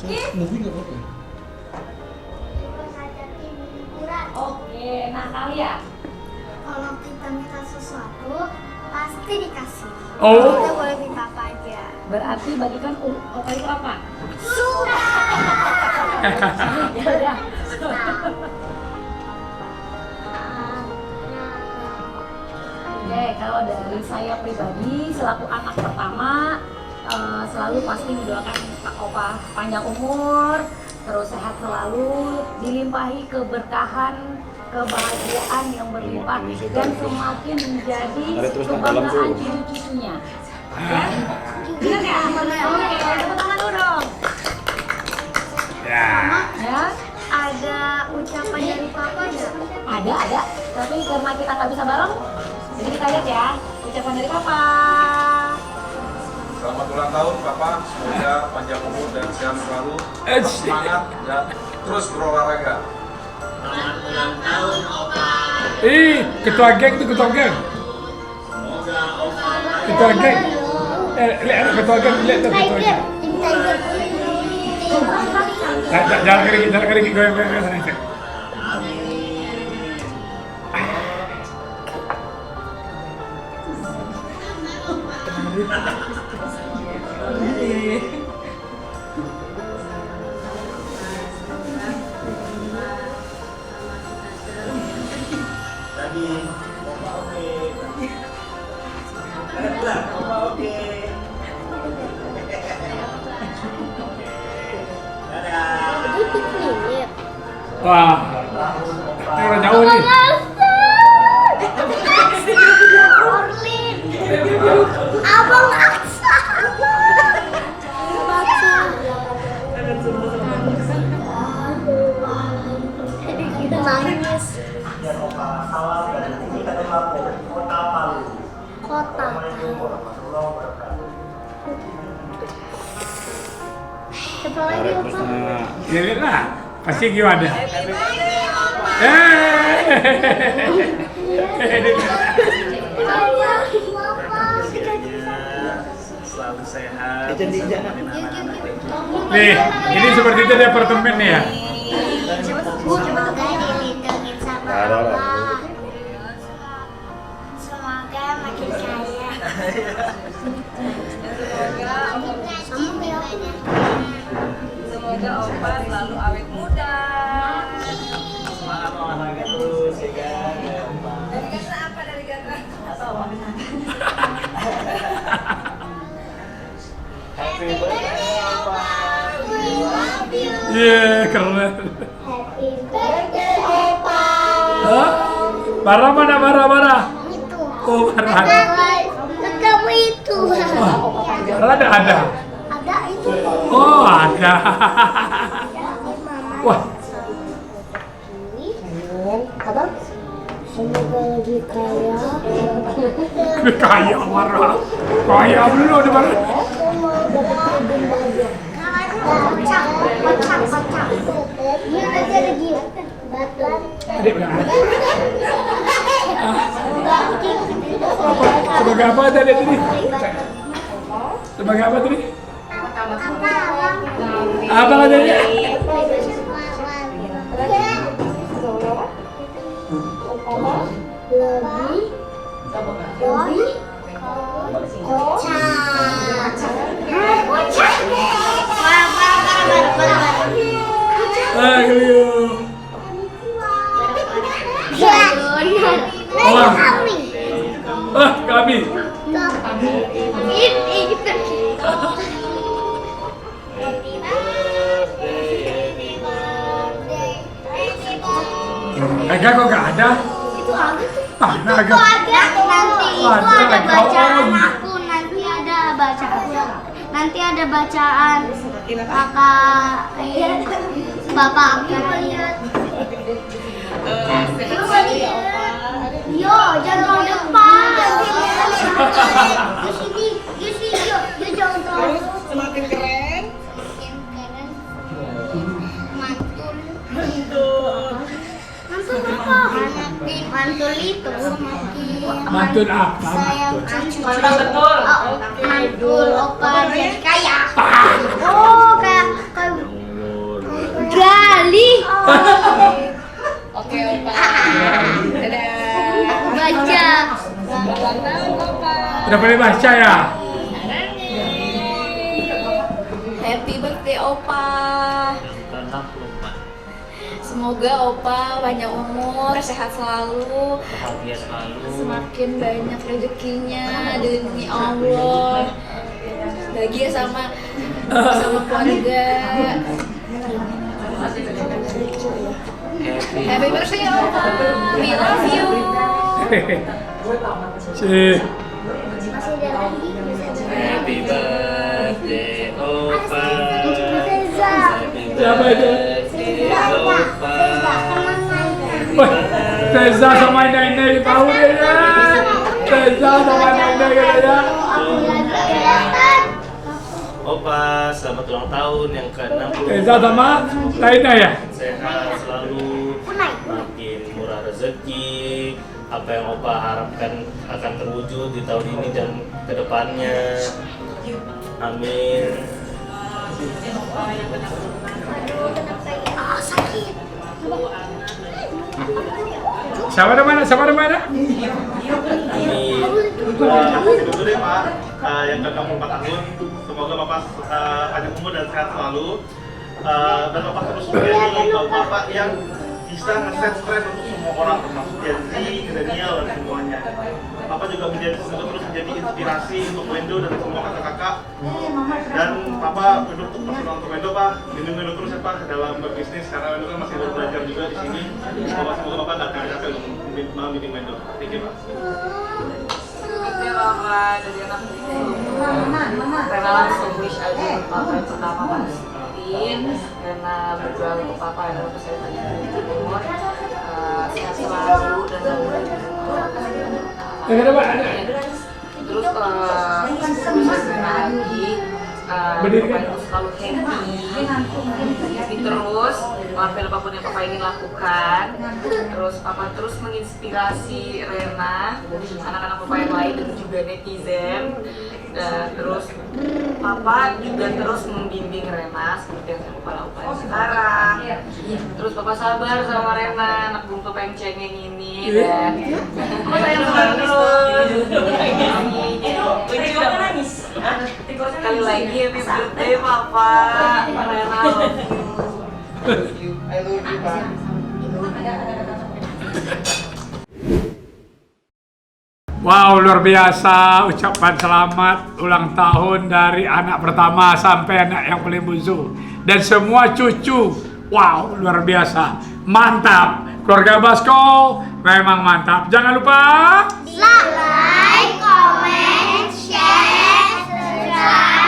Movie nggak apa-apa. Oke, nah kalian Kalau kita minta sesuatu, pasti dikasih. Oh. Kita boleh minta apa aja. berarti bagikan opa itu apa? Sudah. Ya udah. Oke, kalau dari saya pribadi selaku anak pertama selalu pasti mendoakan Pak Opa panjang umur, terus sehat selalu, dilimpahi keberkahan, kebahagiaan yang berlimpah dan semakin menjadi kebanggaan cucu-cucunya. Ya? Benar ya? Oke, tepuk tangan dulu dong. Ya. Ya? Ada ucapan dari papa nggak? Ada. Tapi karena kita nggak bisa bareng, jadi kita lihat ya ucapan dari Papa. Selamat ulang tahun Papa, semoga panjang umur dan sehat selalu, tetap semangat dan terus berolahraga. Selamat ulang tahun Opa. Ketua geng itu ketua geng. Semoga Opa Ketua geng. Lihat ketua geng, lihat tuh ketua geng. Jalan kaki goyang sana itu. tadi Opa oke. Opa oke. Dadah. Wah. Ini udah jauh nih. Abang Aksa. Kita nangis. Biar Opa salam dan ini kata Papu, Kota Palu. Kota. Assalamualaikum warahmatullahi wabarakatuh. Siapa lagi Opa? Ya lihat lah. Pasti gimana? Selalu sehat. Nih, ini seperti itu di apartemen nih ya. Semoga dilindungi sama Allah. Semoga makin kaya. Semoga Opa selalu awet muda. Semangat olahraga terus ya kan. Ya, Opa. Dari kata apa dari kata? Atau apa? Happy birthday Opa. We love you. Iya, keren. Happy birthday Opa. Hah? Marah mana marah? Itu. Oh, marah. Kamu itu. Marah ada. Ada itu. Oh, ada. Wah, Abang, semoga lagi kaya. kaya marah. Kaya belum ada marah. Kocak. Dia lagi ada dia. Batu. Adik bilang. Sebagai apa tadi? Sebagai apa tadi? Apa katanya? Ayo. Kami. Agak kok gak ada? Itu ada tuh. Nah, Itu ada nanti itu Ada, ada bacaan kawan. aku nanti ada bacaan kakak bapak aku lihat. Yo jangan depan. Di sini yo jangan terlalu. Semakin keren. Mantul apa? Mantul itu Mantul apa? sayang cucu. Betul. Mantul opa jadi kaya. Oh kayak Udah boleh baca ya? Happy birthday Opa. Semoga Opa panjang umur, sehat selalu, Bahagia selalu. semakin banyak rezekinya demi Allah. Bahagia sama keluarga. Happy birthday Opa. We love you. Cih. Masih ada lagi. Happy birthday Opa. Reza. Siapa itu? Opa. Wah, Reza sama Nenek tahu deh ya. Reza sama Nenek katanya. Opa, selamat ulang tahun yang ke-60. Reza sama Nenek ya. Sehat selalu, makin murah rezeki. Apa yang Opa harapkan akan terwujud di tahun ini dan kedepannya. Amin. Sama ada mana? Sama ada mana? Amin. Dulu deh Pak, yang ke-64 tahun, semoga Bapak panjang umur dan sehat selalu, dan Bapak terus menjadi Bapak yang bisa nge-set trend untuk semua orang, termasuk Gen Z, milenial dan semuanya. Bapak juga semoga terus menjadi inspirasi untuk Wendo dan semua kakak-kakak. Dan Bapak untuk personal untuk Wendo Pak, lindungi Wendo terus ya Pak dalam berbisnis, karena Wendo kan masih baru belajar juga di sini. Semoga Bapak gak capek untuk membimbing Wendo. Thank you Pak. Mama dari anak Rena langsung wish aja papa yang pertama pastiin karena berjuang untuk papa adalah kesehatan umur sehat selalu dan Ada apa? Ada. terus bisa lagi Berdiri kan? papa itu selalu happy terus lakukan apapun yang papa ingin lakukan, terus papa terus menginspirasi Rena, anak-anak papa yang lain dan juga netizen, dan terus papa juga terus membimbing Rena seperti yang papa lakukan sekarang. Terus papa sabar sama Rena, anak bung papa yang cengeng ini, dan papa sayang sama terus. Sekali lagi happy birthday papa, Rena. Wow, luar biasa ucapan selamat ulang tahun dari anak pertama sampai anak yang paling bungsu dan semua cucu. Wow, luar biasa. Mantap. Keluarga Basko memang mantap. Jangan lupa Like, comment, share, subscribe.